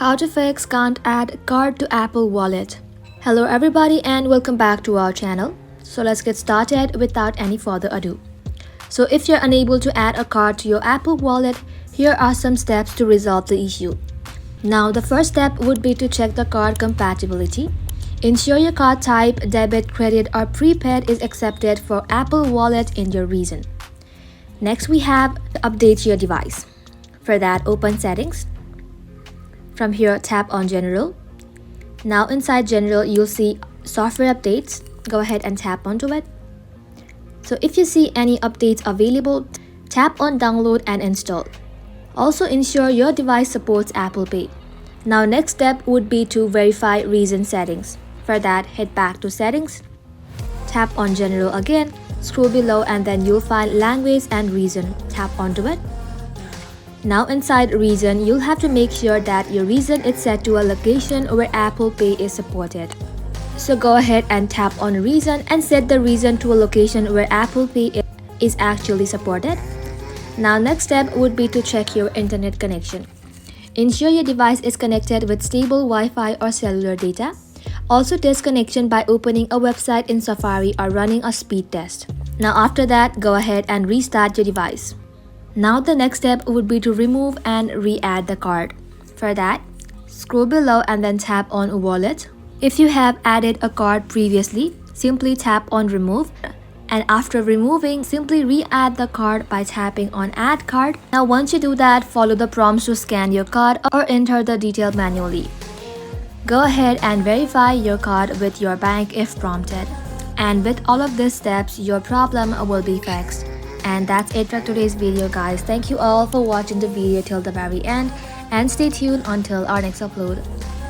How to fix can't add card to Apple Wallet. Hello everybody and welcome back to our channel. So let's get started without any further ado. So if you're unable to add a card to your Apple Wallet, here are some steps to resolve the issue. Now the first step would be to check the card compatibility. Ensure your card type, debit, credit or prepaid is accepted for Apple Wallet in your region. Next we have update your device. For that, open settings. From here, tap on general. Now inside general, you'll see software updates. Go ahead and tap onto it. So if you see any updates available, tap on download and install. Also ensure your device supports Apple Pay. Now next step would be to verify region settings. For that, head back to settings. Tap on general again, scroll below and then you'll find language and region. Tap onto it. Now inside region, you'll have to make sure that your region is set to a location where Apple Pay is supported. So go ahead and tap on region and set the region to a location where Apple Pay is actually supported. Now next step would be to check your internet connection. Ensure your device is connected with stable Wi-Fi or cellular data. Also test connection by opening a website in Safari or running a speed test. Now after that, go ahead and restart your device. Now the next step would be to remove and re-add the card. For that, scroll below and then tap on Wallet. If you have added a card previously, simply tap on Remove. And after removing, simply re-add the card by tapping on Add Card. Now once you do that, follow the prompts to scan your card or enter the detail manually. Go ahead and verify your card with your bank if prompted. And with all of these steps, your problem will be fixed. And that's it for today's video guys. Thank you all for watching the video till the very end and stay tuned until our next upload.